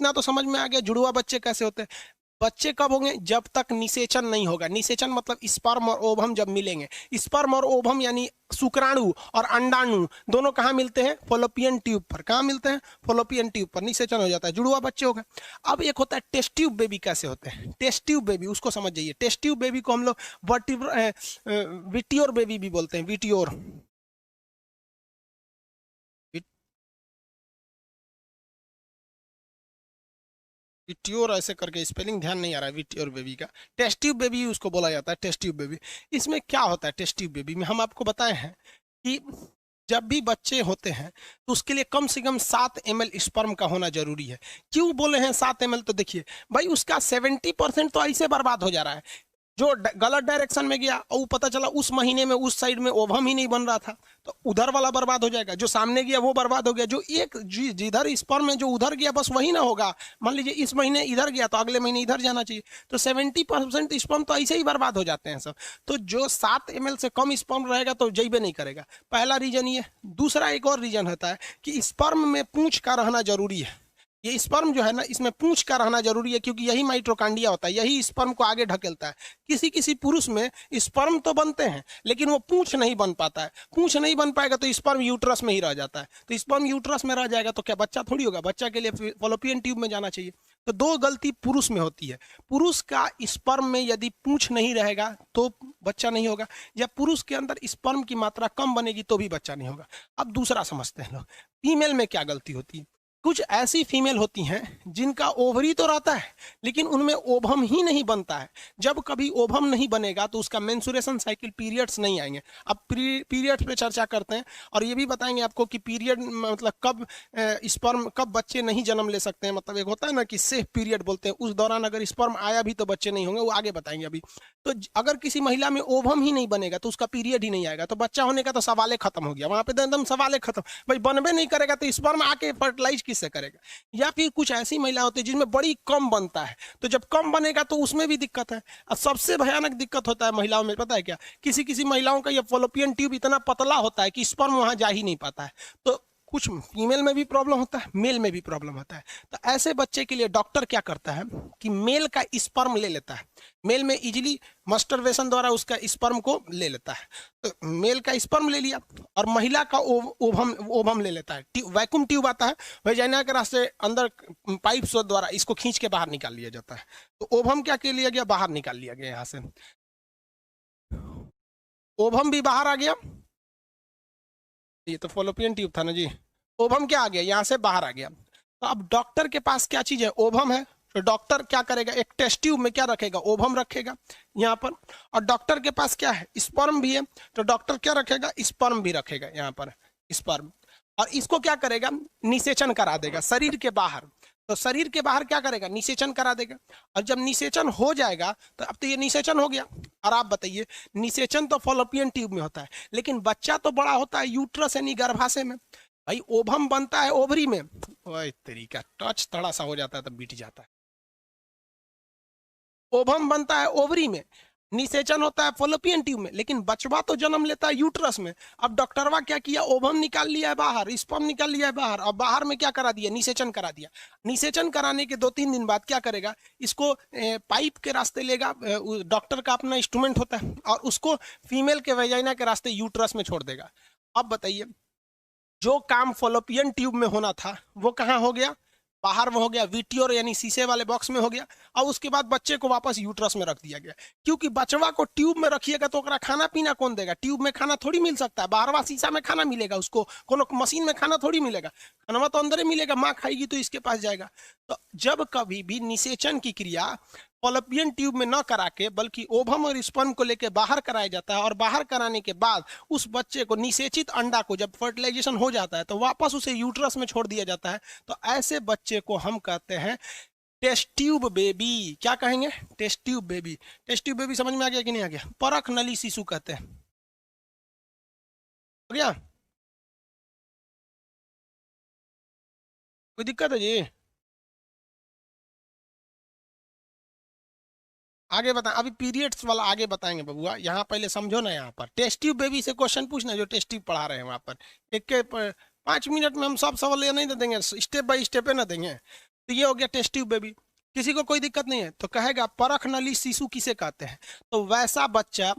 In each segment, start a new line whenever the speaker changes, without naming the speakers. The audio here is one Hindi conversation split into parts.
इतना तो समझ में आ गया जुड़वा बच्चे कैसे होते हैं। बच्चे कब होंगे? जब तक निषेचन नहीं होगा। निषेचन मतलब स्पर्म और ओवम जब मिलेंगे। स्पर्म और ओवम यानी शुक्राणु और अंडाणु दोनों कहाँ मिलते हैं? फॉलोपियन ट्यूब पर। कहाँ मिलते हैं? फॉलोपियन ट्यूब पर निषेचन हो जाता है, जुड़वा बच्चे हो गए। अब एक होता है टेस्ट ट्यूब बेबी। कैसे होते हैं टेस्ट ट्यूब बेबी, उसको समझ जाइए। टेस्ट ट्यूब बेबी को हम लोग विटियोर बेबी भी बोलते हैं। विटियोर, विट्योर ऐसे करके स्पेलिंग ध्यान नहीं आ रहा है विट्योर बेबी का। टेस्ट ट्यूब बेबी उसको बोला जाता है, टेस्ट ट्यूब बेबी। इसमें क्या होता है टेस्ट ट्यूब बेबी में? हम आपको बताए हैं कि जब भी बच्चे होते हैं तो उसके लिए कम से कम 7 ml स्पर्म का होना जरूरी है। क्यों बोले हैं 7 ml? तो देखिए भाई, उसका 70% तो ऐसे बर्बाद हो जा रहा है। जो गलत डायरेक्शन में गया और पता चला उस महीने में उस साइड में ओवम ही नहीं बन रहा था, तो उधर वाला बर्बाद हो जाएगा। जो सामने गया वो बर्बाद हो गया। जो एक जिधर स्पर्म में जो उधर गया बस वही ना होगा। मान लीजिए इस महीने इधर गया तो अगले महीने इधर जाना चाहिए, तो 70% स्पर्म तो ऐसे ही बर्बाद हो जाते हैं सब। तो जो 7 ml से कम स्पर्म रहेगा तो जइबे नहीं करेगा। पहला रीजन ये। दूसरा एक और रीजन होता है कि स्पर्म में पूंछ का रहना जरूरी है। ये स्पर्म जो है ना, इसमें पूंछ का रहना जरूरी है, क्योंकि यही माइटोकांडिया होता है, यही स्पर्म को आगे ढकेलता है। किसी किसी पुरुष में स्पर्म तो बनते हैं लेकिन वो पूंछ नहीं बन पाता है। पूंछ नहीं बन पाएगा तो स्पर्म यूट्रस में ही रह जाता है। तो स्पर्म यूट्रस में रह जाएगा तो क्या बच्चा थोड़ी होगा? बच्चा के लिए फॉलोपियन ट्यूब में जाना चाहिए। तो दो गलती पुरुष में होती है। पुरुष का स्पर्म में यदि पूंछ नहीं रहेगा तो बच्चा नहीं होगा, या पुरुष के अंदर स्पर्म की मात्रा कम बनेगी तो भी बच्चा नहीं होगा। अब दूसरा समझते हैं लोग, फीमेल में क्या गलती होती है। कुछ ऐसी फीमेल होती हैं जिनका ओवरी तो रहता है लेकिन उनमें ओवम ही नहीं बनता है। जब कभी ओवम नहीं बनेगा तो उसका मेंसुरेशन साइकिल, पीरियड्स नहीं आएंगे। अब पीरियड्स पे चर्चा करते हैं और ये भी बताएंगे आपको कि पीरियड मतलब कब स्पर्म, कब बच्चे नहीं जन्म ले सकते हैं। मतलब एक होता है ना कि सेफ पीरियड बोलते हैं, उस दौरान अगर स्पर्म आया भी तो बच्चे नहीं होंगे, वो आगे बताएंगे अभी। तो अगर किसी महिला में ओवम ही नहीं बनेगा तो उसका पीरियड ही नहीं आएगा, तो बच्चा होने का तो सवाल खत्म हो गया। वहां पे एकदम सवाल खत्म। भाई बनबे नहीं करेगा तो स्पर्म आके फर्टिलाइज किससे करेगा? या फिर कुछ ऐसी महिला होती है जिनमें बड़ी कम बनता है, तो जब कम बनेगा तो उसमें भी दिक्कत है। और सबसे भयानक दिक्कत होता है महिलाओं में, पता है क्या? किसी किसी महिलाओं का ये फॉलोपियन ट्यूब इतना पतला होता है कि स्पर्म वहां जा ही नहीं पाता है। तो कुछ फीमेल में भी प्रॉब्लम होता है, मेल में भी प्रॉब्लम होता है। तो ऐसे बच्चे के लिए डॉक्टर क्या करता है कि मेल का स्पर्म ले लेता है। मेल में इजीली मस्टरवेशन द्वारा उसका स्पर्म को ले लेता है। तो मेल का स्पर्म ले लिया और महिला का ओवम ले लेता है। वैक्यूम ट्यूब आता है, वैजाइना के रास्ते अंदर पाइप द्वारा इसको खींच के बाहर निकाल लिया जाता है। तो ओवम क्या कर लिया गया? बाहर निकाल लिया गया। यहाँ से ओवम भी बाहर आ गया। ये तो फॉलोपियन ट्यूब था ना जी। ओवम क्या आ गया? यहाँ से बाहर आ गया। तो अब डॉक्टर के पास क्या चीज है? ओवम है। तो डॉक्टर क्या करेगा? एक टेस्ट ट्यूब में क्या रखेगा? ओवम रखेगा यहाँ पर। और डॉक्टर के पास क्या है? स्पर्म भी है, तो डॉक्टर क्या रखेगा? स्पर्म भी रखेगा यहाँ पर, स्पर्म। और इसको क्या करेगा? निषेचन करा देगा शरीर के बाहर। तो शरीर के बाहर क्या करेगा? निषेचन करा देगा। और जब निषेचन हो जाएगा तो अब तो ये निषेचन हो गया। और आप बताइए, निषेचन तो फॉलोपियन ट्यूब में होता है लेकिन बच्चा तो बड़ा होता है यूट्रस यानी गर्भाशय में। भाई ओवम बनता है ओवरी में। ओए तरीका टच थोड़ा सा हो जाता है तब बीट जाता है। ओवम बनता है ओवरी में, निषेचन होता है फॉलोपियन ट्यूब में, लेकिन बचवा तो जन्म लेता है यूट्रस में। अब डॉक्टरवा क्या किया? ओवम निकाल लिया है बाहर, स्पर्म निकाल लिया है बाहर, और बाहर में क्या करा दिया? निषेचन करा दिया। निषेचन कराने के 2-3 दिन बाद क्या करेगा? इसको पाइप के रास्ते लेगा, डॉक्टर का अपना इंस्ट्रूमेंट होता है, और उसको फीमेल के वेजाइना के रास्ते यूट्रस में छोड़ देगा। अब बताइए, जो काम फॉलोपियन ट्यूब में होना था वो कहाँ हो गया? बाहर में हो गया, वीटियोर यानी शीशे वाले बॉक्स में हो गया। और उसके बाद बच्चे को वापस यूट्रस में रख दिया गया। क्योंकि बचवा को ट्यूब में रखिएगा तो खाना पीना कौन देगा? ट्यूब में खाना थोड़ी मिल सकता है। बाहरवा शीशा में खाना मिलेगा उसको, कोनो मशीन में खाना थोड़ी मिलेगा। खाना तो अंदर ही मिलेगा, माँ खाएगी तो इसके पास जाएगा। तो जब कभी भी निषेचन की क्रिया फॉलोपियन ट्यूब में न करा के बल्कि ओवम और स्पर्म को लेकर बाहर कराया जाता है, और बाहर कराने के बाद उस बच्चे को, निषेचित अंडा को, जब फर्टिलाइजेशन हो जाता है तो वापस उसे यूट्रस में छोड़ दिया जाता है। तो ऐसे बच्चे को हम कहते हैं टेस्ट ट्यूब बेबी। क्या कहेंगे? Test tube baby. Test tube baby समझ में आ गया कि नहीं आ गया? परख नली शिशु कहते हैं। हो गया? कोई दिक्कत है जी? आगे बता, अभी पीरियड्स वाला आगे बताएंगे बबुआ। यहाँ पहले समझो ना, यहाँ पर टेस्ट ट्यूब बेबी से क्वेश्चन पूछना जो टेस्ट ट्यूब पढ़ा रहे हैं वहाँ पर। एक के 5 मिनट में हम सब सवाल ये नहीं दे देंगे, स्टेप बाय स्टेप है ना देंगे। तो ये हो गया टेस्ट ट्यूब बेबी। किसी को कोई दिक्कत नहीं है तो कहेगा परख नली शिशु किसे कहते हैं? तो वैसा बच्चा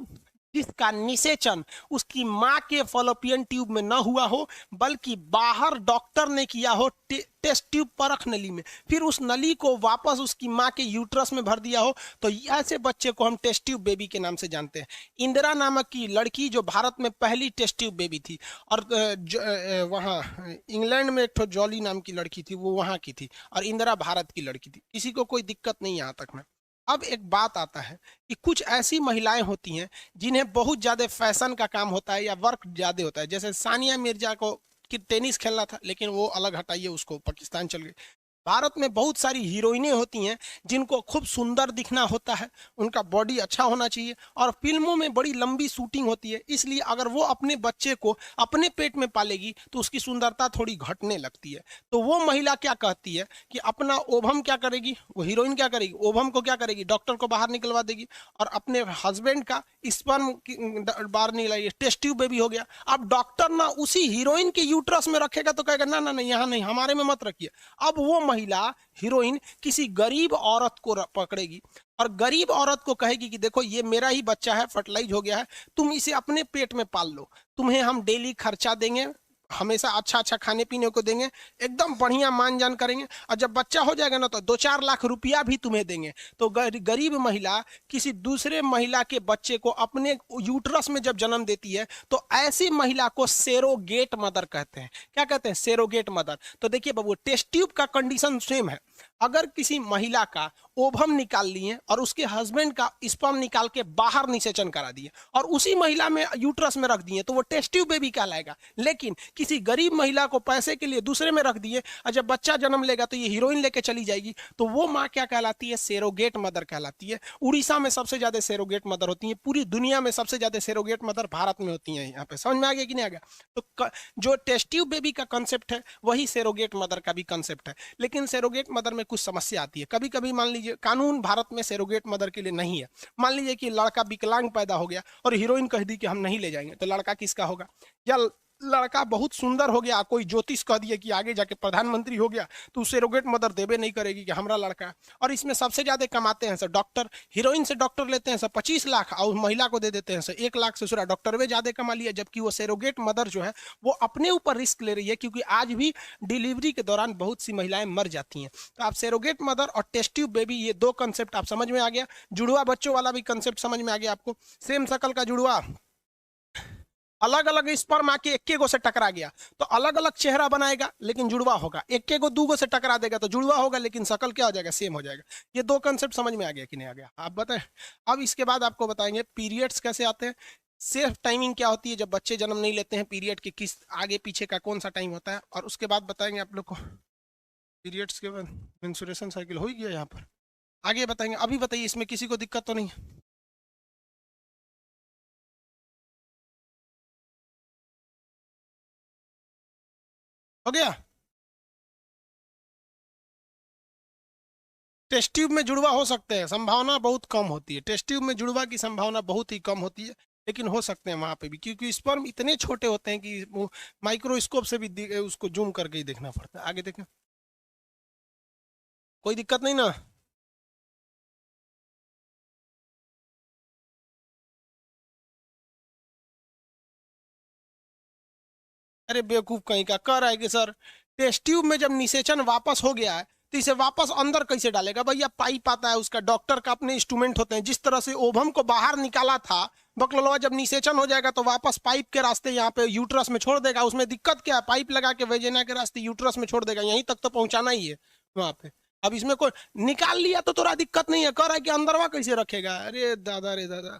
जिसका निषेचन उसकी माँ के फॉलोपियन ट्यूब में न हुआ हो, बल्कि बाहर डॉक्टर ने किया हो टेस्ट ट्यूब परख नली में, फिर उस नली को वापस उसकी माँ के यूट्रस में भर दिया हो, तो ऐसे बच्चे को हम टेस्ट ट्यूब बेबी के नाम से जानते हैं। इंदिरा नामक की लड़की जो भारत में पहली टेस्ट ट्यूब बेबी थी, और वहाँ इंग्लैंड में एक तो जॉली नाम की लड़की थी, वो वहाँ की थी, और इंदिरा भारत की लड़की थी। किसी को कोई दिक्कत नहीं यहाँ तक में। अब एक बात आता है कि कुछ ऐसी महिलाएं होती हैं जिन्हें बहुत ज्यादा फैशन का काम होता है या वर्क ज्यादा होता है, जैसे सानिया मिर्जा को कि टेनिस खेलना था, लेकिन वो अलग हटाइए, उसको पाकिस्तान चल गई। भारत में बहुत सारी हीरोइनें होती हैं जिनको खूब सुंदर दिखना होता है, उनका बॉडी अच्छा होना चाहिए, और फिल्मों में बड़ी लंबी शूटिंग होती है, इसलिए अगर वो अपने बच्चे को अपने पेट में पालेगी तो उसकी सुंदरता थोड़ी घटने लगती है। तो वो महिला क्या कहती है कि अपना ओवम क्या करेगी, वो हीरोइन क्या करेगी, ओवम को क्या करेगी, डॉक्टर को बाहर निकलवा देगी, और अपने हस्बैंड का स्पर्म बाहर निकलाएगी, टेस्ट ट्यूब बेबी हो गया। अब डॉक्टर ना उसी हीरोइन के यूट्रस में रखेगा तो कहेगा ना ना नहीं, यहाँ नहीं, हमारे में मत रखिए। अब वो महिला हीरोइन किसी गरीब औरत को पकड़ेगी और गरीब औरत को कहेगी कि देखो ये मेरा ही बच्चा है, फर्टिलाइज हो गया है, तुम इसे अपने पेट में पाल लो, तुम्हें हम डेली खर्चा देंगे, हमेशा अच्छा अच्छा खाने पीने को देंगे, एकदम बढ़िया मान जान करेंगे, और जब बच्चा हो जाएगा ना तो 2-4 लाख रुपया भी तुम्हें देंगे। तो गरीब महिला किसी दूसरे महिला के बच्चे को अपने यूट्रस में जब जन्म देती है तो ऐसी महिला को सेरोगेट मदर कहते हैं। क्या कहते हैं? Surrogate mother. तो देखिए बाबू, टेस्ट ट्यूब का कंडीशन सेम है। अगर किसी महिला का ओवम निकाल लिए और उसके हस्बैंड का स्पर्म निकाल के बाहर निषेचन करा दिए और उसी महिला में यूट्रस में रख दिए तो वो टेस्ट ट्यूब बेबी कहलाएगा। लेकिन किसी गरीब महिला को पैसे के लिए दूसरे में रख दिए और जब बच्चा जन्म लेगा तो ये हीरोइन लेके चली जाएगी, तो वो माँ क्या कहलाती है? सेरोगेट मदर कहलाती है। उड़ीसा में सबसे ज्यादा सेरोगेट मदर होती है, पूरी दुनिया में सबसे ज्यादा सेरोगेट मदर भारत में होती है। यहाँ पे समझ में आ गया कि नहीं आ गया? तो जो टेस्ट ट्यूब बेबी का कंसेप्ट है वही सेरोगेट मदर का भी कंसेप्ट है। लेकिन सेरोगेट मदर में कुछ समस्या आती है। कभी कभी मान लीजिए कानून भारत में सेरोगेट मदर के लिए नहीं है। मान लीजिए कि लड़का विकलांग पैदा हो गया और हीरोइन कह दी कि हम नहीं ले जाएंगे, तो लड़का किसका होगा? या लड़का बहुत सुंदर हो गया, कोई ज्योतिष कह दिया कि आगे जाके प्रधानमंत्री हो गया, तो सेरोगेट मदर देवे नहीं करेगी कि हमारा लड़का है। और इसमें सबसे ज्यादा कमाते हैं सर डॉक्टर। हीरोइन से डॉक्टर लेते हैं सर 25 लाख और महिला को दे देते हैं सर 1 लाख से सुरा। डॉक्टर वे ज्यादा कमा लिया, जबकि वो सेरोगेट मदर जो है वो अपने ऊपर रिस्क ले रही है, क्योंकि आज भी डिलीवरी के दौरान बहुत सी महिलाएं मर जाती हैं। तो आप सेरोगेट मदर और टेस्ट ट्यूब बेबी, ये दो कंसेप्ट आप समझ में आ गया। जुड़वा बच्चों वाला भी कंसेप्ट समझ में आ गया आपको। सेम शकल का जुड़वा, अलग अलग स्पर्म आके एक्के गो से टकरा गया तो अलग अलग चेहरा बनाएगा लेकिन जुड़वा होगा। एक्के गो दूगो से टकरा देगा तो जुड़वा होगा लेकिन शकल क्या हो जाएगा? सेम हो जाएगा। ये दो कंसेप्ट समझ में आ गया कि नहीं आ गया? आप बताएं। अब इसके बाद आपको बताएंगे पीरियड्स कैसे आते हैं, सेफ टाइमिंग क्या होती है जब बच्चे जन्म नहीं लेते हैं, पीरियड के किस आगे पीछे का कौन सा टाइम होता है, और उसके बाद बताएंगे आप लोग को पीरियड्स के बाद मेंस्ट्रुएशन साइकिल हो ही गया यहाँ पर। आगे बताएंगे। अभी बताइए इसमें किसी को दिक्कत तो नहीं है? हो गया? टेस्ट ट्यूब में जुड़वा हो सकते हैं, संभावना बहुत कम होती है। टेस्ट ट्यूब में जुड़वा की संभावना बहुत ही कम होती है, लेकिन हो सकते हैं वहां पे भी, क्योंकि स्पर्म इतने छोटे होते हैं कि वो माइक्रोस्कोप से भी उसको जूम करके ही देखना पड़ता है। आगे देखें। कोई दिक्कत नहीं ना? अरे बेवकूफ कहीं का, कह रहा है कि सर टेस्ट ट्यूब में जब निषेचन वापस हो गया है तो इसे वापस अंदर कैसे डालेगा? भैया पाइप आता है उसका, डॉक्टर का अपने इंस्ट्रूमेंट होते हैं। जिस तरह से ओवम को बाहर निकाला था बकलोवा, जब निषेचन हो जाएगा तो वापस पाइप के रास्ते यहाँ पे यूट्रस में छोड़ देगा। उसमें दिक्कत क्या है? पाइप लगा के वेजिना के रास्ते यूट्रस में छोड़ देगा, यहीं तक तो पहुंचाना ही है वहां पे। अब इसमें कोई निकाल लिया तो थोड़ा दिक्कत नहीं है, कह रहा है कि अंदरवा कैसे रखेगा? अरे दादा रे दादा,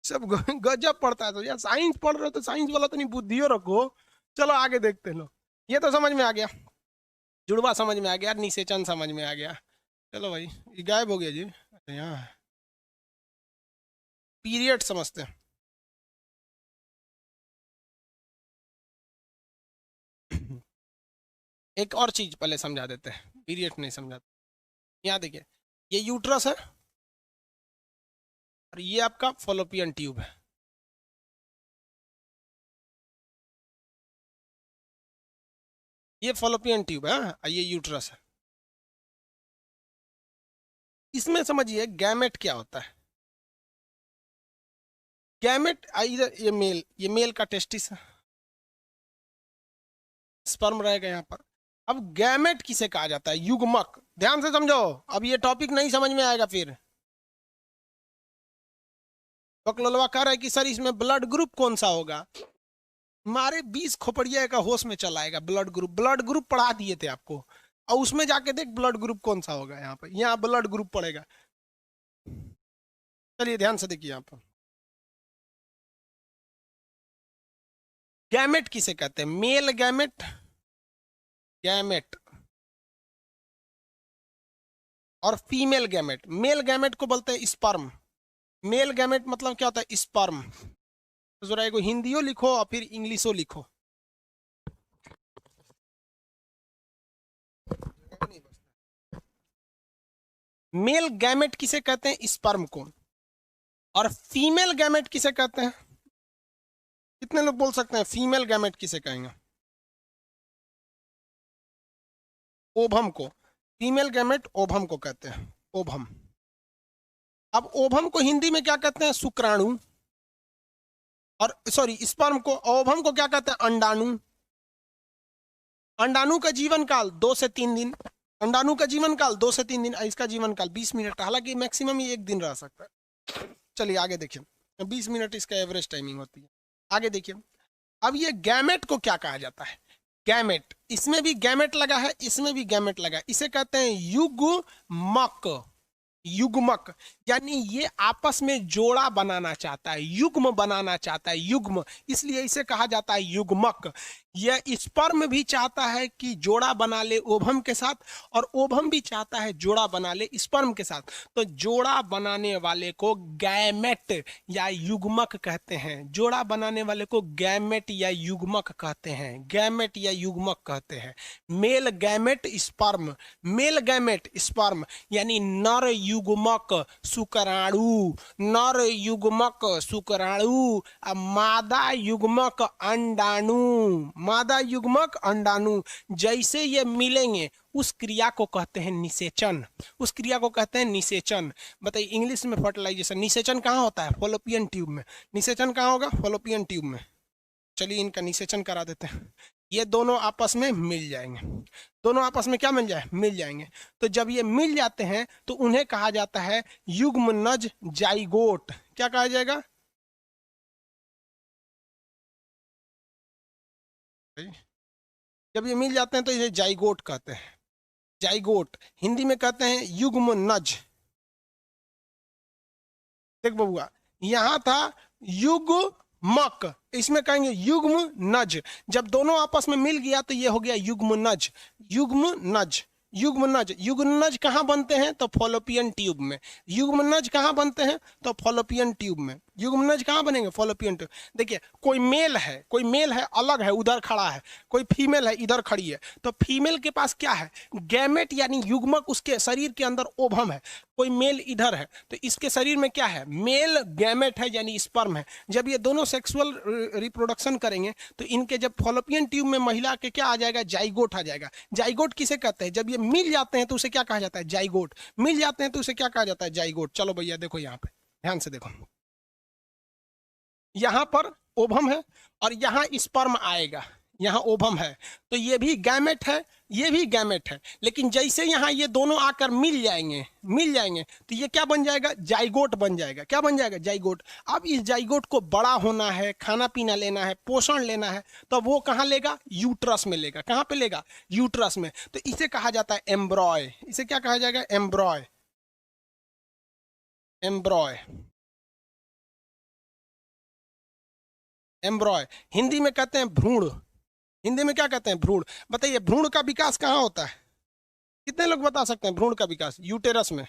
सब गजब पड़ता है। तो यार साइंस पढ़ रहे हो तो साइंस वाला तो नहीं, बुद्धियो रखो। चलो आगे देखते हैं। लो, ये तो समझ में आ गया, जुड़वा समझ में आ गया, निषेचन समझ में आ गया। चलो भाई, ये गायब हो गया जी। अच्छा, यहाँ पीरियड समझते हैं। एक और चीज पहले समझा देते हैं, पीरियड नहीं समझाते। यहाँ देखिए, ये यूट्रस है और ये आपका फॉलोपियन ट्यूब है। ये फॉलोपियन ट्यूब है, ये यूट्रस है। इसमें समझिए गैमेट क्या होता है। गैमेट इधर ये मेल का टेस्टिस है, स्पर्म रहेगा यहाँ पर। अब गैमेट किसे कहा जाता है? युग्मक। ध्यान से समझो, अब ये टॉपिक नहीं समझ में आएगा फिर। बकलोलवा कह रहा है कि सर इसमें ब्लड ग्रुप कौन सा होगा। मारे 20 खोपड़िया का होश में चला आएगा। ब्लड ग्रुप पढ़ा दिए थे आपको, और उसमें जाके देख ब्लड ग्रुप कौन सा होगा। यहाँ पर यहाँ ब्लड ग्रुप पड़ेगा। चलिए ध्यान से देखिए यहाँ पर गैमेट किसे कहते हैं? मेल गैमेट, गैमेट और फीमेल गैमेट। मेल गैमेट को बोलते हैं स्पर्म। मेल गैमेट मतलब क्या होता है? स्पर्म। तो जरा एगो हिंदियो लिखो और फिर इंग्लिशो लिखो। मेल गैमेट किसे कहते हैं? स्पर्म को। और फीमेल गैमेट किसे कहते हैं? कितने लोग बोल सकते हैं फीमेल गैमेट किसे कहेंगे? ओभम को। फीमेल गैमेट ओभम को कहते हैं, ओभम। अब ओभम को हिंदी में क्या कहते हैं? शुक्राणु। और सॉरी, स्पर्म को, ओभम को क्या कहते हैं? अंडाणु। अंडाणु का जीवन काल 2 से 3 दिन। अंडाणु का जीवन काल 2 से 3 दिन, इसका जीवन काल 20 मिनट। हालांकि मैक्सिमम ये 1 दिन रह सकता है। चलिए आगे देखिए, 20 मिनट इसका एवरेज टाइमिंग होती है। आगे देखिए, अब ये गैमेट को क्या कहा जाता है? गैमेट, इसमें भी गैमेट लगा है, इसमें भी गैमेट लगा है। इसे कहते हैं युग्मक। युग्मक यानी ये आपस में जोड़ा बनाना चाहता है, युग्म बनाना चाहता है, युग्म, इसलिए इसे कहा जाता है युग्मक। यह स्पर्म भी चाहता है कि जोड़ा बना ले ओभम के साथ, और ओभम भी चाहता है जोड़ा बना ले स्पर्म के साथ। तो जोड़ा बनाने वाले को गैमेट या युग्मक कहते हैं। जोड़ा बनाने वाले को गैमेट या युग्मक कहते हैं, गैमेट या युग्मक कहते हैं। Male gamete sperm, male gamete sperm यानी नर युग्मक शुक्राणु, नर युग्मक शुक्राणु, मादा युग्मक अंडाणु, मादा युग्मक अंडाणु। जैसे ये मिलेंगे उस क्रिया को कहते हैं निषेचन, उस क्रिया को कहते हैं निषेचन। बताइए इंग्लिश में फर्टिलाइजेशन। निषेचन कहाँ होता है? फॉलोपियन ट्यूब में। निषेचन कहाँ होगा? फॉलोपियन ट्यूब में। चलिए इनका निषेचन करा देते हैं। ये दोनों आपस में मिल जाएंगे, दोनों आपस में क्या मिल जाए? मिल जाएंगे। तो जब ये मिल जाते हैं तो उन्हें कहा जाता है युग्मनज जाइगोट। क्या कहा जाएगा? जब ये मिल जाते हैं तो इसे जाइगोट कहते हैं। जाइगोट हिंदी में कहते हैं युग्मनज। देख बबुआ, यहां था युग्मक, इसमें कहेंगे युग्म नज। जब दोनों आपस में मिल गया तो ये हो गया युग्म नज। युग्म नज, युग्मनज। युग्मनज कहाँ बनते हैं? तो फॉलोपियन ट्यूब में। युग्मनज कहाँ बनते हैं? तो फॉलोपियन ट्यूब में। युग्मनज कहाँ बनेंगे? Fallopian tube. देखिए कोई मेल है, कोई मेल है अलग है उधर खड़ा है, कोई फीमेल है इधर खड़ी है। तो फीमेल के पास क्या है? गैमेट यानी युग्मक, उसके शरीर के अंदर ओभम है। कोई मेल इधर है तो इसके शरीर में क्या है? मेल गैमेट है यानी स्पर्म है। जब ये दोनों सेक्सुअल रिप्रोडक्शन करेंगे तो इनके जब फॉलोपियन ट्यूब में महिला के क्या आ जाएगा? जाइगोट आ जाएगा। जाइगोट किसे कहते हैं? जब ये मिल जाते हैं तो उसे क्या कहा जाता है? जाइगोट। मिल जाते हैं तो उसे क्या कहा जाता है? जाइगोट। चलो भैया देखो यहाँ पे ध्यान से देखो, यहां पर ओभम है और यहां स्पर्म आएगा, यहां ओभम है। तो ये भी गैमेट है, ये भी गैमेट है। लेकिन जैसे यहां ये दोनों आकर मिल जाएंगे, मिल जाएंगे तो ये क्या बन जाएगा? जाइगोट बन जाएगा। क्या बन जाएगा? जाइगोट। अब इस जाइगोट को बड़ा होना है, खाना पीना लेना है, पोषण लेना है, तो वो कहां लेगा? यूट्रस में लेगा। कहां पे लेगा? यूट्रस में। तो इसे कहा जाता है एम्ब्रॉय। इसे क्या कहा जाएगा? एम्ब्रॉय। एम्ब्रॉय, एम्ब्रॉय हिंदी में कहते हैं भ्रूण। हिंदी में क्या कहते हैं? भ्रूण। बताइए भ्रूण का विकास कहाँ होता है? कितने लोग बता सकते हैं? भ्रूण का विकास यूटेरस में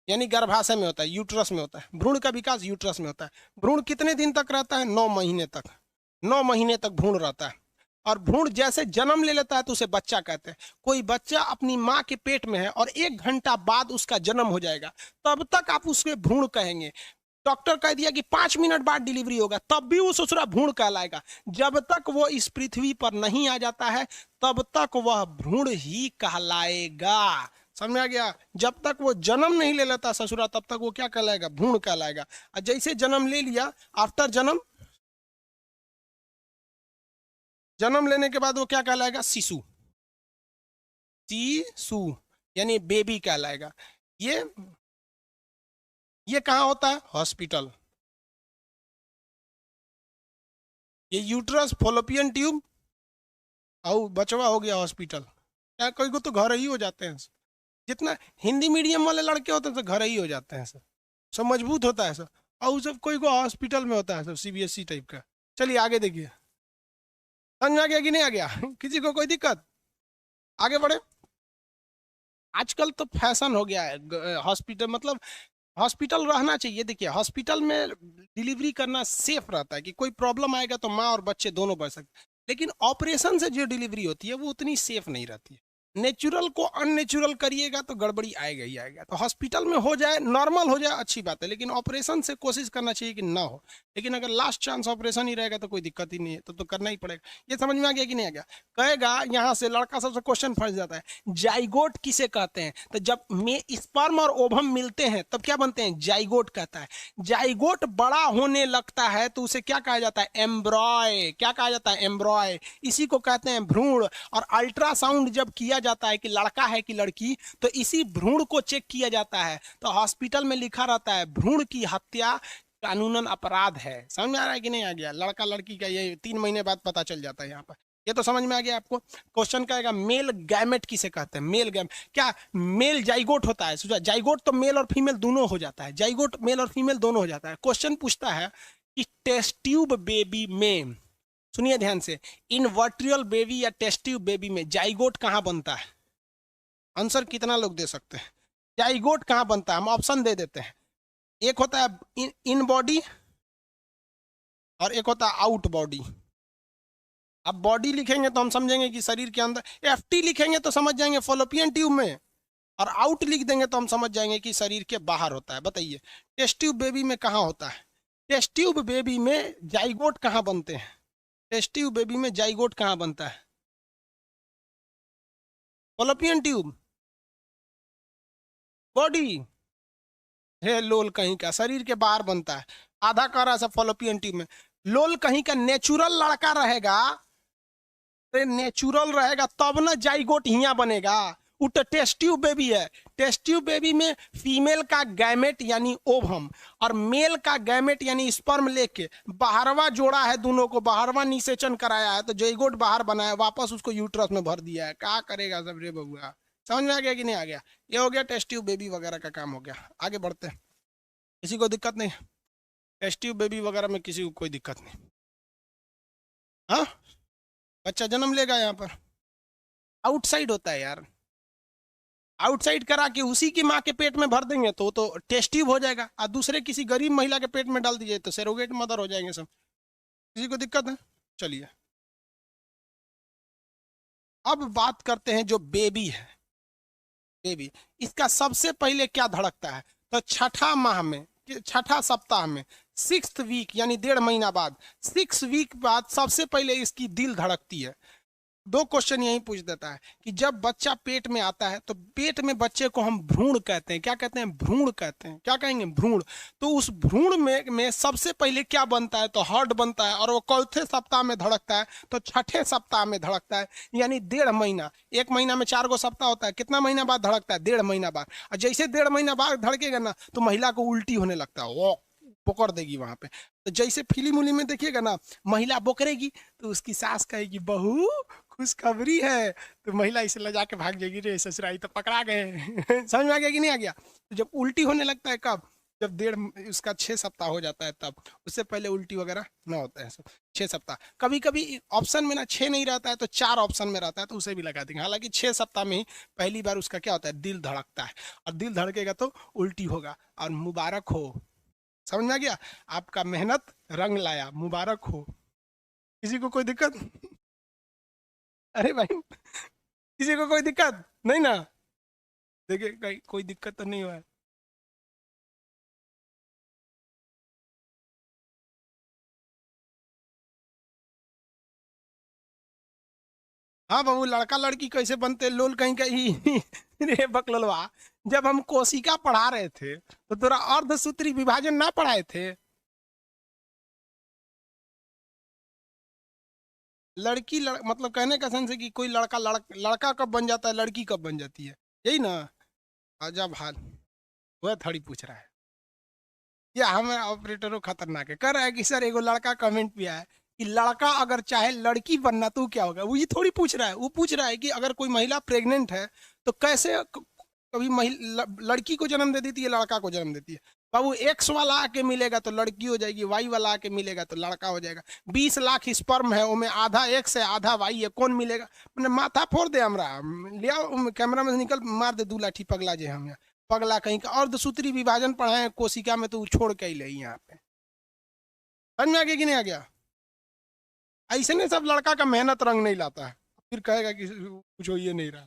यानी गर्भाशय में होता है, यूट्रस में होता है। भ्रूण का विकास यूट्रस में होता है। भ्रूण कितने दिन तक रहता है? 9 महीने तक। 9 महीने तक भ्रूण रहता है। और भ्रूण जैसे जन्म ले लेता है तो उसे बच्चा कहते हैं। कोई बच्चा अपनी माँ के पेट में है और 1 घंटा बाद उसका जन्म हो जाएगा, तब तक आप उसके भ्रूण कहेंगे। डॉक्टर कह दिया कि 5 मिनट बाद डिलीवरी होगा, तब भी वो ससुरा भ्रूण कहलाएगा। जब तक वो इस पृथ्वी पर नहीं आ जाता है तब तक वह भ्रूण ही कहलाएगा। समझ में आ गया? जब तक वो जन्म नहीं ले लेता ससुरा तब तक वो क्या कहलाएगा? भ्रूण कहलाएगा। और जैसे जन्म ले लिया, आफ्टर जन्म, जन्म लेने के बाद वो क्या कहलाएगा? शिशु। शिशु यानी बेबी कहलाएगा। ये कहाँ होता है? हॉस्पिटल। ये यूट्रस, फॉलोपियन ट्यूब और बचवा हो गया हॉस्पिटल। क्या कोई को तो घर ही हो जाते हैं। जितना हिंदी मीडियम वाले लड़के होते हैं तो घर ही हो जाते हैं सर, सब मजबूत होता है सर। और सब कोई को हॉस्पिटल में होता है सर, सीबीएसई टाइप का। चलिए आगे देखिए, समझ में आ गया कि नहीं आ गया? किसी को कोई दिक्कत? आगे बढ़े। आजकल तो फैशन हो गया है हॉस्पिटल, मतलब हॉस्पिटल रहना चाहिए। देखिए हॉस्पिटल में डिलीवरी करना सेफ रहता है कि कोई प्रॉब्लम आएगा तो माँ और बच्चे दोनों बच सकते हैं, लेकिन ऑपरेशन से जो डिलीवरी होती है वो उतनी सेफ नहीं रहती है। नेचुरल को अननेचुरल करिएगा तो गड़बड़ी आएगा ही आएगा। तो हॉस्पिटल में हो जाए, नॉर्मल हो जाए, अच्छी बात है, लेकिन ऑपरेशन से कोशिश करना चाहिए कि ना हो। लेकिन अगर लास्ट चांस ऑपरेशन ही रहेगा तो कोई दिक्कत ही नहीं है, तो करना ही पड़ेगा। ये समझ में आ गया कि नहीं आ गया? कहेगा यहाँ से लड़का सबसे क्वेश्चन फंस जाता है, जाइगोट किसे कहते हैं? तो जब में स्पर्म और ओवम मिलते हैं तब क्या बनते हैं? जाइगोट कहता है। जाइगोट बड़ा होने लगता है तो उसे क्या कहा जाता है? एम्ब्रॉय। क्या कहा जाता है? एम्ब्रॉय। इसी को कहते हैं भ्रूण। और अल्ट्रासाउंड जब किया जाता है कि लड़का है कि लड़की, तो इसी भ्रूण को चेक किया जाता है। तो हॉस्पिटल में लिखा रहता है भ्रूण की हत्या कानूनन अपराध है। समझ में आ रहा है कि नहीं आ गया? लड़का लड़की का ये 3 महीने बाद पता चल जाता है यहाँ पर। ये तो समझ में आ गया आपको? क्वेश्चन कहेगा मेल गैमेट किसे कहते हैं? मेल गैम क्या? मेल जाइगोट होता है। सोचा जाइगोट तो मेल और फीमेल दोनों हो जाता है, जाइगोट मेल और फीमेल दोनों हो जाता है। क्वेश्चन पूछता है कि टेस्ट ट्यूब बेबी में, सुनिए ध्यान से, इन वर्ट्रियल बेबी या टेस्ट ट्यूब बेबी में जाइगोट कहाँ बनता है? आंसर कितना लोग दे सकते हैं? जाइगोट कहाँ बनता है? हम ऑप्शन दे देते हैं। एक होता है इन बॉडी और एक होता है आउट बॉडी। अब बॉडी लिखेंगे तो हम समझेंगे कि शरीर के अंदर, एफटी लिखेंगे तो समझ जाएंगे फॉलोपियन ट्यूब में, और आउट लिख देंगे तो हम समझ जाएंगे कि शरीर के बाहर होता है। बताइए टेस्ट ट्यूब बेबी में कहाँ होता है? टेस्ट ट्यूब बेबी में जाइगोट कहाँ बनते हैं? टेस्ट ट्यूब बेबी में जाइगोट कहाँ बनता है? फॉलोपियन ट्यूब, बॉडी, हे लोल कहीं का, शरीर के बाहर बनता है। आधा कह रहा है फॉलोपियन ट्यूब में। लोल कहीं का नेचुरल लड़का रहेगा, नेचुरल रहेगा तब ना जाइगोट हिया बनेगा। वो तो टेस्ट ट्यूब बेबी है। टेस्ट ट्यूब बेबी में फीमेल का गैमेट यानी ओवम और मेल का गैमेट यानी स्पर्म लेके बाहरवा जोड़ा है, दोनों को बाहरवा निषेचन कराया है, तो जाइगोट बाहर बनाया, वापस उसको यूट्रस में भर दिया है। क्या करेगा सब रे बबुआ? समझ में आ गया कि नहीं आ गया? ये हो गया टेस्ट ट्यूब बेबी वगैरह का काम हो गया। आगे बढ़ते हैं। किसी को दिक्कत नहीं? टेस्ट ट्यूब बेबी वगैरह में किसी को कोई दिक्कत नहीं? हाँ, बच्चा जन्म लेगा यहाँ पर, आउटसाइड होता है यार। आउटसाइड करा के उसी की माँ के पेट में भर देंगे तो टेस्ट ट्यूब हो जाएगा, और दूसरे किसी गरीब महिला के पेट में डाल दीजिए तो सरोगेट मदर हो जाएंगे सब। किसी को दिक्कत है? चलिए अब बात करते हैं जो बेबी है। बेबी, इसका सबसे पहले क्या धड़कता है? तो छठा माह में, छठा सप्ताह में, 6th वीक यानी 1.5 महीना बाद, 6 वीक बाद सबसे पहले इसकी दिल धड़कती है। दो क्वेश्चन यही पूछ देता है कि जब बच्चा पेट में आता है तो पेट में बच्चे को हम भ्रूण कहते हैं। क्या कहते हैं? भ्रूण कहते हैं। क्या कहेंगे? भ्रूण। तो उस भ्रूण में सबसे पहले क्या बनता है? तो हार्ट बनता है, और वो चौथे सप्ताह में धड़कता है, तो छठे सप्ताह में धड़कता है, यानी 1.5 महीना। 1 महीना में 4 सप्ताह होता है, कितना महीना बाद धड़कता है? 1.5 महीना बाद। और जैसे 1.5 महीना बाद धड़केगा ना तो महिला को उल्टी होने लगता है, वो पकड़ देगी वहां पे। तो जैसे फिल्म उली में देखिएगा ना, महिला बोकरेगी तो उसकी सास कहेगी बहू खुशखबरी है, तो महिला इसे ले जाके भाग जाएगी, रे ससुराई तो पकड़ा गए। समझ में आ गया कि नहीं आ गया? तो जब उल्टी होने लगता है कब? जब उसका 6 सप्ताह हो जाता है तब। उससे पहले उल्टी वगैरह ना होता है सब। 6 सप्ताह। कभी कभी ऑप्शन में ना 6 नहीं रहता है तो 4 ऑप्शन में रहता है, तो उसे भी लगा देंगे। हालांकि 6 सप्ताह में ही पहली बार उसका क्या होता है? दिल धड़कता है, और दिल धड़केगा तो उल्टी होगा। और मुबारक हो, समझ में आ गया? आपका मेहनत रंग लाया, मुबारक हो। किसी को कोई दिक्कत? अरे भाई, किसी को कोई दिक्कत नहीं ना? देखिए कोई दिक्कत तो नहीं हुआ है। हाँ बाबू, लड़का लड़की कैसे बनते लोल कहीं कहीं रे बकलोलवा, जब हम कोशिका पढ़ा रहे थे तो तोरा अर्धसूत्री विभाजन ना पढ़ाए थे? मतलब कहने का सेंस है कि कोई लड़का कब बन जाता है, लड़की कब बन जाती है, यही ना? अजब हाल। वह थोड़ी पूछ रहा है, या हमें ऑपरेटरों खतरनाक है, कह रहा है कि सर एगो लड़का कमेंट भी आया कि लड़का अगर चाहे लड़की बनना तो क्या होगा। वो ये थोड़ी पूछ रहा है, वो पूछ रहा है कि अगर कोई महिला प्रेग्नेंट है तो कैसे कभी लड़की को जन्म दे देती है, लड़का को जन्म देती है। बाबू, एक्स वाला आके मिलेगा तो लड़की हो जाएगी, वाई वाला आके मिलेगा तो लड़का हो जाएगा। 20 लाख स्पर्म है, उनमें आधा एक्स है आधा वाई है, कौन मिलेगा? मैंने माथा फोड़ दे हमरा, लिया कैमरा में से निकल मार दे 2 लाठी पगला जे हम यहाँ। पगला कहीं का, अर्धसूत्री विभाजन पढ़ाए हैं कोशिका में तो छोड़ के ही ले यहाँ पे। समझ में आ गया कि नहीं आ गया? ऐसे नहीं, सब लड़का का मेहनत रंग नहीं लाता है, फिर कहेगा कि कुछ हो ये नहीं रहा।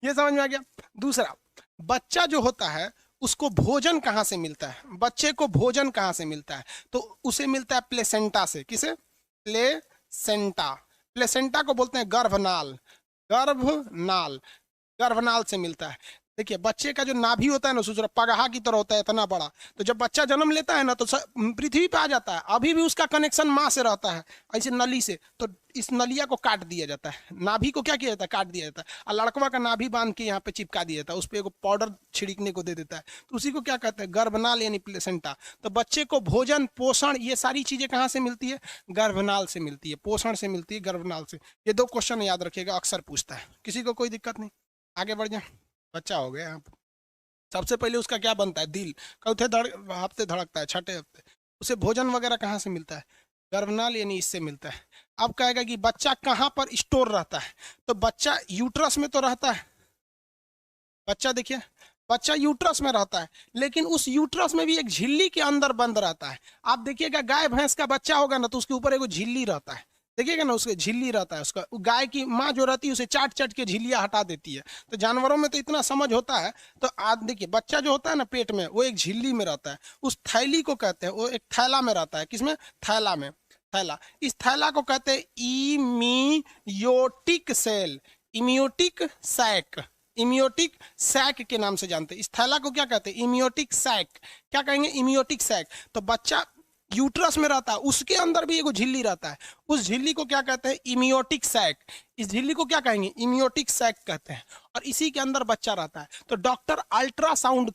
ये समझ में आ गया। दूसरा, बच्चा जो होता है उसको भोजन कहाँ से मिलता है? बच्चे को भोजन कहाँ से मिलता है? तो उसे मिलता है प्लेसेंटा से। किसे? प्लेसेंटा। प्लेसेंटा को बोलते हैं गर्भनाल। गर्भनाल, गर्भनाल से मिलता है। देखिए, बच्चे का जो नाभि होता है ना, सोच पगहा की तरह होता है इतना बड़ा। तो जब बच्चा जन्म लेता है ना तो पृथ्वी पे आ जाता है, अभी भी उसका कनेक्शन माँ से रहता है, ऐसे नली से। तो इस नलिया को काट दिया जाता है, नाभि को क्या किया जाता है? काट दिया जाता है। और लड़कवा का नाभि बांध के यहाँ पे चिपका दिया जाता है, उस पर एक पाउडर छिड़कने को दे देता है, तो उसी को क्या कहते हैं? गर्भनाल यानी प्लेसेंटा। तो बच्चे को भोजन पोषण ये सारी चीजें कहाँ से मिलती है? गर्भनाल से मिलती है, पोषण से मिलती है, गर्भनाल से। ये 2 क्वेश्चन याद रखिएगा, अक्सर पूछता है। किसी को कोई दिक्कत नहीं? आगे बढ़ जाए। बच्चा हो गया। सबसे पहले उसका क्या बनता है? दिल। चौथे हफ्ते धड़कता है, छठे हफ्ते। उसे भोजन वगैरह कहाँ से मिलता है? गर्भनाल यानी इससे मिलता है। अब कहेगा कि बच्चा कहाँ पर स्टोर रहता है? तो बच्चा यूट्रस में तो रहता है। बच्चा देखिए, बच्चा यूट्रस में रहता है, लेकिन उस यूट्रस में भी एक झिल्ली के अंदर बंद रहता है। आप देखिएगा, गाय भैंस का बच्चा होगा ना तो उसके ऊपर एक झिल्ली रहता है, देखिएगा ना, उसके झिल्ली रहता है। उसका गाय की माँ जो रहती है उसे चाट चाट के झिल्लियाँ हटा देती है। तो जानवरों में तो इतना समझ होता है। तो आज देखिए, बच्चा जो होता है ना पेट में, वो एक झिल्ली में रहता है, उस थैली को कहते हैं, वो एक थैला में रहता है। किसमें? थैला में। थैला, इस थैला को कहते हैं इमियोटिक सेल, इमियोटिक सैक। इमियोटिक सैक के नाम से जानते हैं इस थैला को। क्या कहते हैं? इमियोटिक सैक। क्या कहेंगे? इमियोटिक सैक। तो बच्चा यूट्रस में रहता है, उसके अंदर भी एगो झिल्ली रहता है, उस झिल्ली को क्या कहते हैं? इमियोटिक सैक। इस झिल्ली को क्या कहेंगे? इमियोटिक सैक कहते हैं। और इसी के अंदर बच्चा रहता है। तो डॉक्टर अल्ट्रासाउंड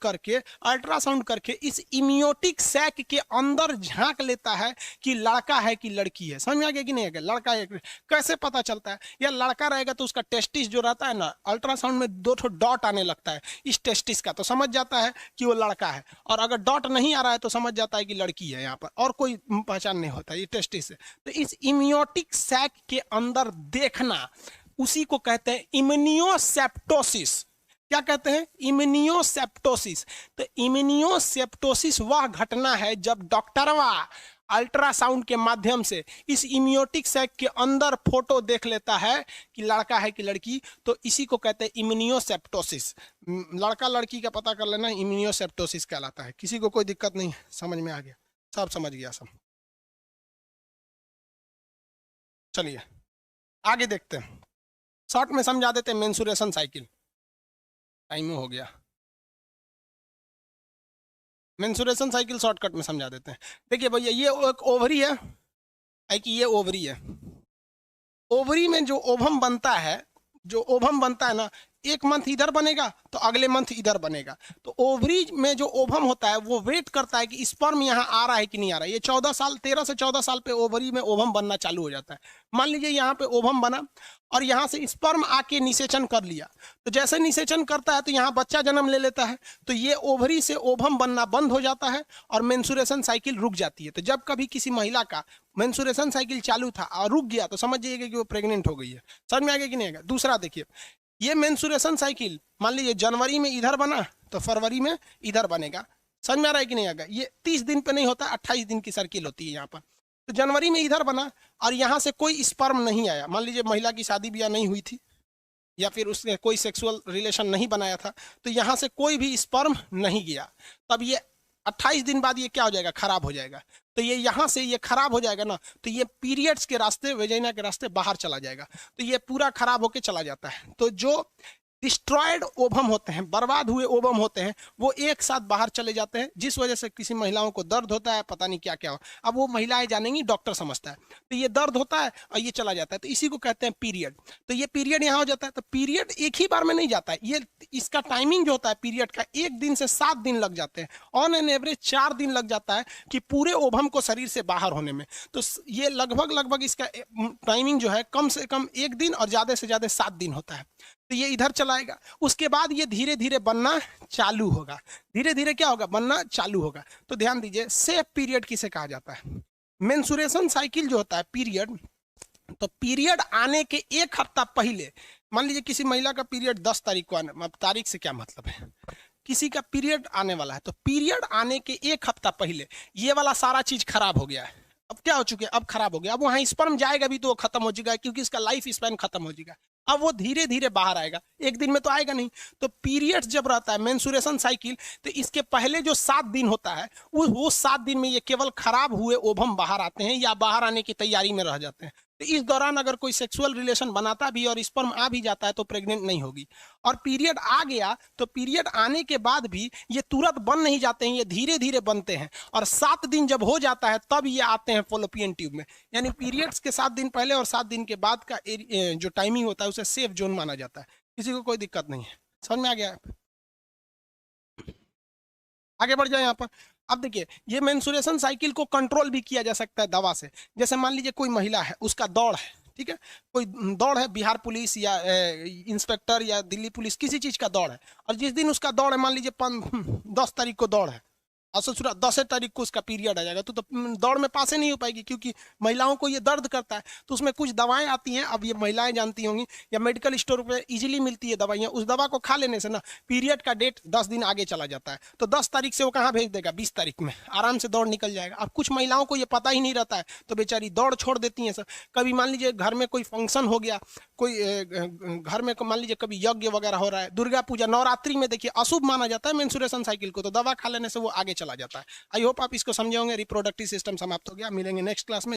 करके इस इमियोटिक सैक के अंदर झांक लेता है कि लड़का है कि लड़की है। समझ में आ गया कि नहीं आ गया? लड़का है। कैसे पता चलता है? या लड़का रहेगा तो उसका टेस्टिस जो रहता है ना, अल्ट्रासाउंड में 2 डॉट आने लगता है इस टेस्टिस का, तो समझ जाता है कि वो लड़का है। और अगर डॉट नहीं आ रहा है तो समझ जाता है कि लड़की है। यहाँ पर और कोई पहचान नहीं होता ये टेस्टिस से। तो इस इम्यूटिक सैक के अंदर देखना, उसी को कहते हैं इम्यूनियोसेप्टोसिस। क्या कहते हैं? इम्यूनियोसेप्टोसिस। तो इम्यूनियोसेप्टोसिस वह घटना है जब डॉक्टरवा अल्ट्रासाउंड के माध्यम से इस इम्यूटिक सैक के अंदर फोटो देख लेता है कि लड़का है कि लड़की। तो इसी को कहते हैं इम्यूनियोसेप्टोसिस। लड़का लड़की का पता कर लेना, इम्यूनियोसेप्टोसिस कहलाता है। किसी को कोई दिक्कत नहीं? समझ में आ गया? सब समझ गया सब। चलिए आगे देखते हैं, शॉर्ट में समझा देते हैं मेंसुरेशन साइकिल। टाइम हो गया। मेंसुरेशन साइकिल शॉर्टकट में समझा देते हैं। देखिए भैया, ये एक ओवरी है, कि ये ओवरी है। ओवरी में जो ओवम बनता है, जो ओवम बनता है ना, एक मंथ इधर बनेगा तो अगले मंथ इधर बनेगा। तो ओवरी में जो ओवम होता है वो वेट करता है कि स्पर्म यहाँ आ रहा है कि नहीं आ रहा है। ये 13 से 14 साल पे ओवरी में ओवम बनना चालू हो जाता है। मान लीजिए यहाँ पे ओवम बना और यहाँ से स्पर्म आके निषेचन कर लिया। तो जैसे निषेचन करता है तो यहाँ बच्चा जन्म ले लेता है। तो ये ओवरी से ओवम बनना बंद हो जाता है और मेंसुरेशन साइकिल रुक जाती है। तो जब कभी किसी महिला का मेंसुरेशन साइकिल चालू था और रुक गया तो समझ जाइएगा कि वो प्रेग्नेंट हो गई है। समझ में आ गया कि नहीं आएगा? दूसरा देखिए, ये मेंसुरेशन साइकिल मान लीजिए जनवरी में इधर बना तो फरवरी में इधर बनेगा। समझ में आ रहा है कि नहीं आएगा? ये 30 दिन पे नहीं होता, 28 दिन की सर्किल होती है यहाँ पर। तो जनवरी में इधर बना और यहाँ से कोई स्पर्म नहीं आया। मान लीजिए महिला की शादी ब्याह नहीं हुई थी या फिर उसने कोई सेक्सुअल रिलेशन नहीं बनाया था, तो यहाँ से कोई भी स्पर्म नहीं गया। तब ये 28 दिन बाद ये क्या हो जाएगा, खराब हो जाएगा। तो ये यहाँ से ये खराब हो जाएगा ना, तो ये पीरियड्स के रास्ते, वेजाइना के रास्ते बाहर चला जाएगा, तो ये पूरा खराब होके चला जाता है। तो जो डिस्ट्रॉयड ओवम होते हैं, बर्बाद हुए ओवम होते हैं, वो एक साथ बाहर चले जाते हैं, जिस वजह से किसी महिलाओं को दर्द होता है, पता नहीं क्या क्या हो। अब वो महिलाएं जानेंगी, डॉक्टर समझता है। तो ये दर्द होता है और ये चला जाता है, तो इसी को कहते हैं पीरियड। तो ये पीरियड यहाँ हो जाता है। तो पीरियड एक ही बार में नहीं जाता है, ये इसका टाइमिंग जो होता है पीरियड का, 1 दिन से 7 दिन लग जाते हैं। ऑन एन एवरेज 4 दिन लग जाता है कि पूरे ओवम को शरीर से बाहर होने में। तो ये लगभग इसका टाइमिंग जो है कम से कम 1 दिन और ज्यादा से ज्यादा 7 दिन होता है। तो ये इधर चलाएगा, उसके बाद ये धीरे धीरे बनना चालू होगा। धीरे धीरे क्या होगा, बनना चालू होगा। तो ध्यान दीजिए, सेफ पीरियड किसे कहा जाता है। मेंसुरेशन साइकिल जो होता है पीरियड, तो पीरियड आने के 1 हफ्ता पहले, मान लीजिए किसी महिला का पीरियड 10 तारीख को आने, तारीख से क्या मतलब है, किसी का पीरियड आने वाला है, तो पीरियड आने के 1 हफ्ता पहले ये वाला सारा चीज खराब हो गया है। अब क्या हो चुके हैं, अब खराब हो गया। अब वहां स्पर्म जाएगा भी तो वो खत्म हो जाएगा, क्योंकि इसका लाइफ स्पैन खत्म हो जाएगा। अब वो धीरे धीरे बाहर आएगा, 1 दिन में तो आएगा नहीं। तो पीरियड्स जब रहता है, मेंसुरेशन साइकिल, तो इसके पहले जो 7 दिन होता है, वो 7 दिन में ये केवल खराब हुए ओवम बाहर आते हैं या बाहर आने की तैयारी में रह जाते हैं। तो इस दौरान अगर कोई सेक्सुअल रिलेशन बनाता भी और स्पर्म आ भी जाता है तो प्रेग्नेंट नहीं होगी। और पीरियड आ गया तो पीरियड आने के बाद भी ये तुरंत बन नहीं जाते हैं, ये धीरे धीरे बनते हैं। और 7 दिन जब हो जाता है तब ये आते हैं फॉलोपियन ट्यूब में। यानी पीरियड्स के 7 दिन पहले और 7 दिन के बाद का जो टाइमिंग होता है उसे सेफ जोन माना जाता है। किसी को कोई दिक्कत नहीं है, समझ में आ गया। आगे बढ़ जाए यहाँ पर। अब देखिए, ये मेंसुरेशन साइकिल को कंट्रोल भी किया जा सकता है दवा से। जैसे मान लीजिए कोई महिला है, उसका दौड़ है, ठीक है, कोई दौड़ है, बिहार पुलिस या इंस्पेक्टर या दिल्ली पुलिस, किसी चीज का दौड़ है, और जिस दिन उसका दौड़ है, मान लीजिए 10 तारीख को दौड़ है, और ससुरा 10 तारीख को उसका पीरियड आ जाएगा, तो दौड़ में पास ही नहीं हो पाएगी, क्योंकि महिलाओं को ये दर्द करता है। तो उसमें कुछ दवाएं आती हैं, अब ये महिलाएं जानती होंगी, या मेडिकल स्टोर पे इजीली मिलती है दवाइयाँ। उस दवा को खा लेने से ना पीरियड का डेट 10 दिन आगे चला जाता है। तो 10 तारीख से वो कहाँ भेज देगा, 20 तारीख में आराम से दौड़ निकल जाएगा। अब कुछ महिलाओं को ये पता ही नहीं रहता है, तो बेचारी दौड़ छोड़ देती हैं सर। कभी मान लीजिए घर में कोई फंक्शन हो गया, कोई घर में मान लीजिए कभी यज्ञ वगैरह हो रहा है, दुर्गा पूजा, नवरात्रि में देखिए अशुभ माना जाता है मेंसुरेशन साइकिल को, तो दवा खा लेने से वो आगे चला जाता है। आई होप आप इसको समझे होंगे। रिप्रोडक्टिव सिस्टम समाप्त हो गया, मिलेंगे नेक्स्ट क्लास में।